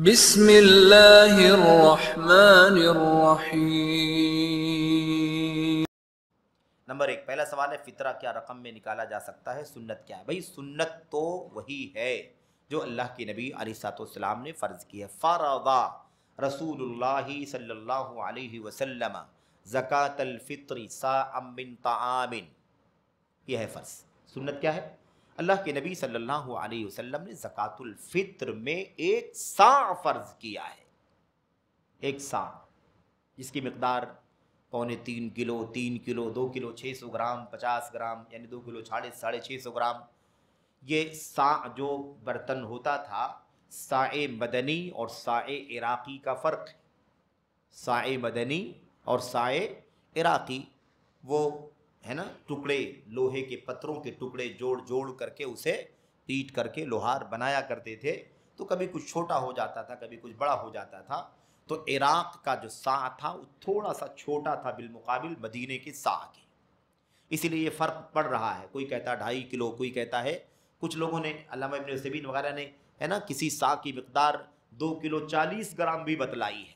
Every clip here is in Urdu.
بسم اللہ الرحمن الرحیم۔ نمبر 1، پہلا سوال ہے فطرہ کیا رقم میں نکالا جا سکتا ہے؟ سنت کیا ہے؟ بھائی سنت تو وہی ہے جو اللہ کے نبی علیہ السلام نے فرض کی ہے۔ فرض رسول اللہ صلی اللہ علیہ وسلم زکوٰۃ الفطر صاعا من طعام، یہ ہے فرض۔ سنت کیا ہے؟ اللہ کے نبی صلی اللہ علیہ وسلم نے زکوٰۃ الفطر میں ایک صاع فرض کیا ہے، ایک صاع جس کی مقدار 3.25 کلو، 3 کلو، 2 کلو 600 گرام، 50 گرام یعنی 2 کلو 650 گرام۔ یہ صاع جو برتن ہوتا تھا، صاع مدنی اور صاع عراقی کا فرق ہے۔ صاع مدنی اور صاع عراقی وہ ہے نا ٹکڑے، لوہے کے پتھروں کے ٹکڑے جوڑ کر کے اسے پیٹ کر کے لوہار بنایا کرتے تھے، تو کبھی کچھ چھوٹا ہو جاتا تھا، کبھی کچھ بڑا ہو جاتا تھا۔ تو عراق کا جو صاع تھا وہ تھوڑا سا چھوٹا تھا بالمقابل مدینے کے صاع کے، اسی لیے یہ فرق پڑ رہا ہے۔ کوئی کہتا ہے 2.5 کلو، کوئی کہتا ہے، کچھ لوگوں نے علامہ ابن عثیمین وغیرہ نے ہے نا کسی صاع کی مقدار 2 کلو 40 گرام بھی بتلائی ہے۔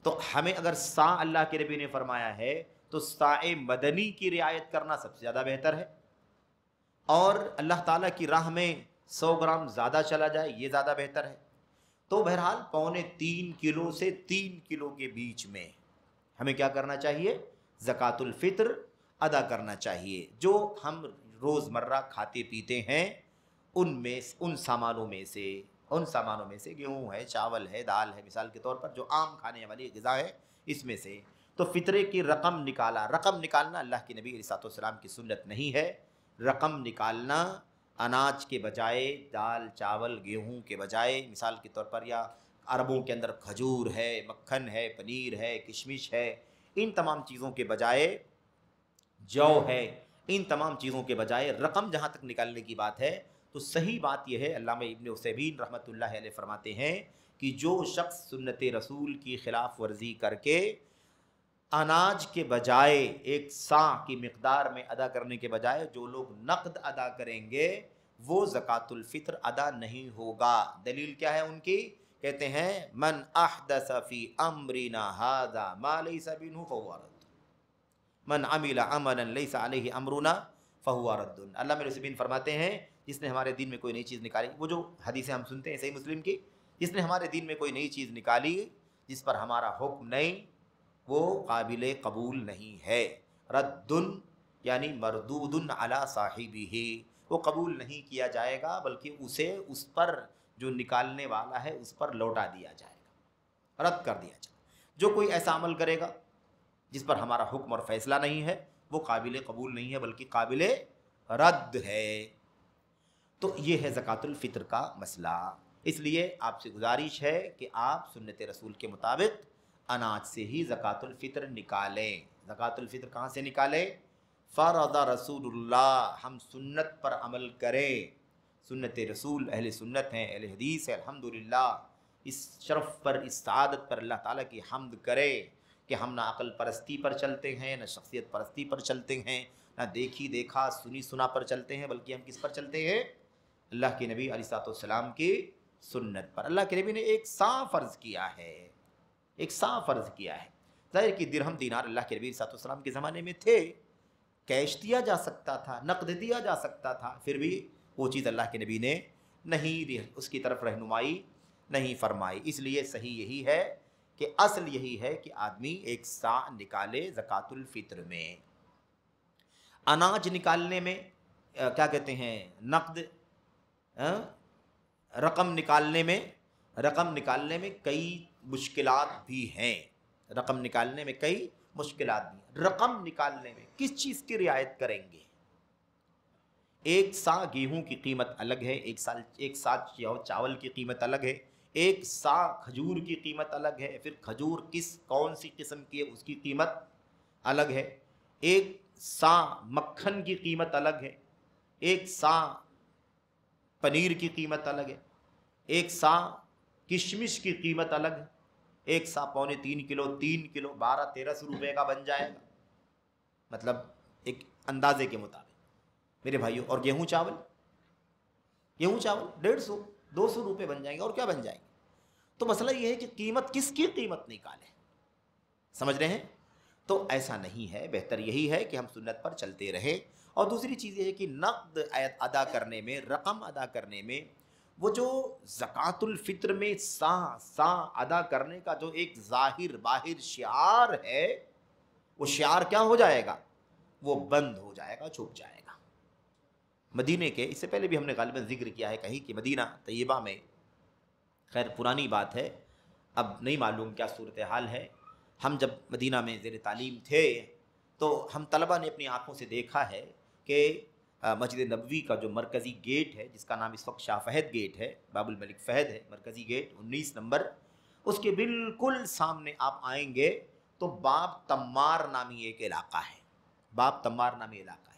تو ہمیں اگر صاع اللہ کے نبی نے فرمایا ہے تو صاع مدنی کی رعایت کرنا سب سے زیادہ بہتر ہے، اور اللہ تعالیٰ کی راہ میں 100 گرام زیادہ چلا جائے یہ زیادہ بہتر ہے۔ تو بہرحال 3.25 کلو سے 3 کلو کے بیچ میں ہمیں کیا کرنا چاہیے؟ زکوٰۃ الفطر ادا کرنا چاہیے۔ جو ہم روزمرہ کھاتے پیتے ہیں ان سامانوں میں سے گیہوں ہے، چاول ہے، دال ہے، مثال کے طور پر جو عام کھانے والی غذا ہے، اس میں سے تو فطرے کی رقم نکالا۔ رقم نکالنا اللہ کے نبی علیہ السلام کی سنت نہیں ہے۔ رقم نکالنا اناج کے بجائے، دال چاول گیہوں کے بجائے، مثال کے طور پر یا عربوں کے اندر کھجور ہے، مکھن ہے، پنیر ہے، کشمش ہے، ان تمام چیزوں کے بجائے، جو ہے، ان تمام چیزوں کے بجائے رقم جہاں تک نکالنے کی بات ہے تو صحیح بات یہ ہے، علامہ ابن عثیمین رحمۃ اللہ علیہ فرماتے ہیں کہ جو شخص سنت رسول کی خلاف ورزی کر کے اناج کے بجائے ایک صاع کی مقدار میں ادا کرنے کے بجائے جو لوگ نقد ادا کریں گے وہ زکوٰۃ الفطر ادا نہیں ہوگا۔ دلیل کیا ہے ان کی؟ کہتے ہیں من احدث فی امرنا ھذا ما لیس منہ فہو رد، من عمل عملا لیس علیہ امرنا فہو رد۔ اللہ میرے رسول فرماتے ہیں جس نے ہمارے دین میں کوئی نئی چیز نکالی، وہ جو حدیثیں ہم سنتے ہیں صحیح مسلم کی، جس نے ہمارے دین میں کوئی نئی چیز نکالی جس پر ہمارا حکم نہیں، وہ قابل قبول نہیں ہے۔ رد یعنی مردود علی صاحبہ، وہ قبول نہیں کیا جائے گا بلکہ اسے اس پر جو نکالنے والا ہے اس پر لوٹا دیا جائے گا، رد کر دیا جائے گا۔ جو کوئی ایسا عمل کرے گا جس پر ہمارا حکم اور فیصلہ نہیں ہے وہ قابل قبول نہیں ہے بلکہ قابل رد ہے۔ تو یہ ہے زکوٰۃ الفطر کا مسئلہ۔ اس لیے آپ سے گزارش ہے کہ آپ سنت رسول کے مطابق اناج سے ہی زکوٰۃ الفطر نکالیں۔ زکوٰۃ الفطر کہاں سے نکالیں؟ فرض رسول اللہ، ہم سنت پر عمل کریں۔ سنت رسول اہل سنت ہیں، اہل حدیث ہے، الحمدللہ۔ اس شرف پر، اس سعادت پر اللہ تعالیٰ کی حمد کرے کہ ہم نہ عقل پرستی پر چلتے ہیں، نہ شخصیت پرستی پر چلتے ہیں، نہ دیکھی دیکھا سنی سنا پر چلتے ہیں، بلکہ ہم کس پر چلتے ہیں؟ اللہ کے نبی علیہ السلام کی سنت پر۔ اللہ کے نبی نے ایک صاع فرض کیا ہے، ایک صاع فرض کیا ہے۔ ظاہر کہ درہم دینار اللہ کے نبی علیہ السلام کے زمانے میں تھے، کیش دیا جا سکتا تھا، نقد دیا جا سکتا تھا، پھر بھی وہ چیز اللہ کے نبی نے نہیں اس کی طرف رہنمائی نہیں فرمائی۔ اس لیے صحیح یہی ہے کہ اصل یہی ہے کہ آدمی ایک صاع نکالے زکوٰۃ الفطر میں۔ اناج نکالنے میں کیا کہتے ہیں، نقد رقم نکالنے میں کئی مشکلات بھی ہیں، رقم نکالنے میں کئی مشکلات بھی ہیں۔ رقم نکالنے میں کس چیز کی رعایت کریں گے؟ ایک صاع گیہوں کی قیمت الگ ہے، ایک صاع چاول کی قیمت الگ ہے، ایک صاع کھجور کی قیمت الگ ہے، پھر کھجور کون سی قسم کی ہے اس کی قیمت الگ ہے، ایک صاع مکھن کی قیمت الگ ہے، ایک صاع پنیر کی قیمت الگ ہے، ایک صاع کشمش کی قیمت الگ ہے، ایک صاع 3.25 کلو 3 کلو 1200-1300 روپے کا بن جائے گا، مطلب ایک اندازے کے مطابق میرے بھائیوں۔ اور گیہوں چاول 150-200 روپے بن جائیں گے، اور کیا بن جائیں گے۔ تو مسئلہ یہ ہے کہ قیمت کس کی قیمت نکالیں، سمجھ رہے ہیں؟ تو ایسا نہیں ہے، بہتر یہی ہے کہ ہم سنت پر چلتے رہیں۔ اور دوسری چیز یہ ہے کہ نقد ادا کرنے میں، رقم ادا کرنے میں، وہ جو زکوٰۃ الفطر میں سا ادا کرنے کا جو ایک ظاہر باہر شعار ہے، وہ شعار کیا ہو جائے گا؟ وہ بند ہو جائے گا، چھپ جائے گا۔ مدینے کے، اس سے پہلے بھی ہم نے غالباً ذکر کیا ہے کہیں کہ مدینہ طیبہ میں، خیر پرانی بات ہے، اب نہیں معلوم کیا صورتحال ہے، ہم جب مدینہ میں زیر تعلیم تھے تو ہم طلبہ نے اپنی آنکھوں سے دیکھا ہے کہ مسجد نبوی کا جو مرکزی گیٹ ہے، جس کا نام اس وقت شاہ فہد گیٹ ہے، باب الملک فہد ہے مرکزی گیٹ 19 نمبر، اس کے بالکل سامنے آپ آئیں گے تو باب تمار نامی ایک علاقہ ہے، باب تمار نامی علاقہ ہے۔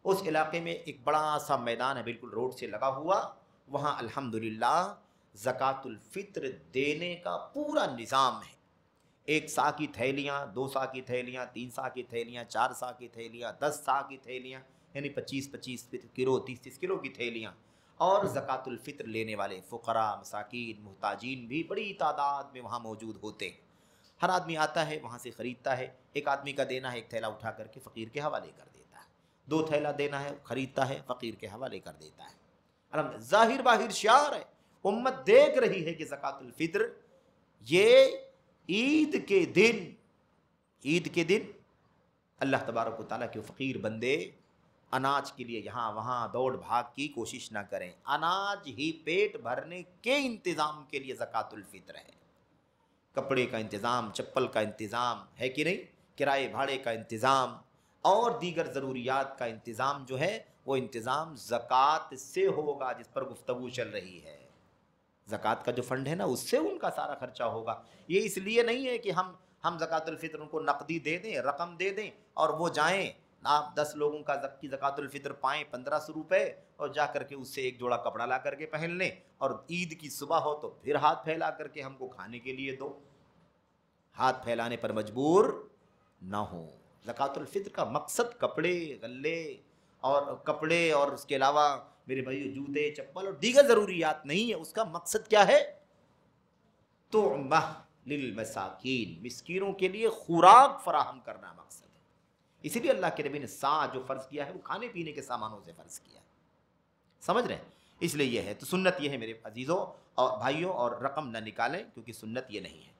اس علاقے میں ایک بڑا سا میدان ہے بالکل روڈ سے لگا ہوا، وہاں الحمدللہ زکوٰۃ الفطر دینے کا پورا نظام ہے۔ 1 سا کی تھیلیاں، 2 سا کی تھیلیاں، 3 سا کی تھیلیاں، 4 سا کی تھیلیاں، 10 سا کی تھیلیاں، یعنی 25 کلو 30 کلو کی تھیلیاں، اور زکوٰۃ الفطر لینے والے فقراء، مساکین، محتاجین بھی بڑی تعداد میں وہاں موجود ہوتے ہیں۔ ہر آدمی آتا ہے وہاں سے خریدتا ہے، ایک آدمی کا دینا ہے 1 تھیلا اٹھا کر کے فقیر کے حوالے کر دیتا ہے، 2 تھیلا دینا ہے خریدتا ہے فقیر کے حوالے کر دیتا ہے۔ ظاہر باہر شعار ہے، امت دیکھ رہی ہے کہ زکوٰۃ الفطر یہ عید کے دن اللہ تبارک و تعالیٰ کے فقیر بندے اناج کے لیے یہاں وہاں دوڑ بھاگ کی کوشش نہ کریں، اناج ہی پیٹ بھرنے کے انتظام کے لیے زکوٰۃ الفطر ہے۔ کپڑے کا انتظام، چپل کا انتظام ہے کہ نہیں، کرائے بھاڑے کا انتظام اور دیگر ضروریات کا انتظام جو ہے وہ انتظام زکوٰۃ سے ہوگا، جس پر گفتگو چل رہی ہے۔ زکوٰۃ کا جو فنڈ ہے نا، اس سے ان کا سارا خرچہ ہوگا۔ یہ اس لیے نہیں ہے کہ ہم زکوٰۃ الفطر ان کو نقدی دے دیں، رقم دے دیں اور وہ جائیں، آپ 10 لوگوں کا زکوٰۃ الفطر پائیں 1500 روپے، اور جا کر کے اس سے 1 جوڑا کپڑا لا کر کے پہن لیں، اور عید کی صبح ہو تو پھر ہاتھ پھیلا کر کے ہم کو کھانے کے لیے دو۔ ہاتھ پھیلانے پر مجبور نہ ہو۔ زکوٰۃ الفطر کا مقصد کپڑے، غلے اور اس کے علاوہ میرے بھائی جوتے، چپل اور دیگر ضروریات نہیں ہے۔ اس کا مقصد کیا ہے؟ طعمہ للمساکین، مسکینوں کے لیے خوراک فراہم کرنا مقصد ہے۔ اسی لیے اللہ کے نبی نے سا جو فرض کیا ہے وہ کھانے پینے کے سامانوں سے فرض کیا، سمجھ رہے ہیں؟ اس لیے یہ ہے، تو سنت یہ ہے میرے عزیزوں اور بھائیوں، اور رقم نہ نکالیں کیونکہ سنت یہ نہیں ہے۔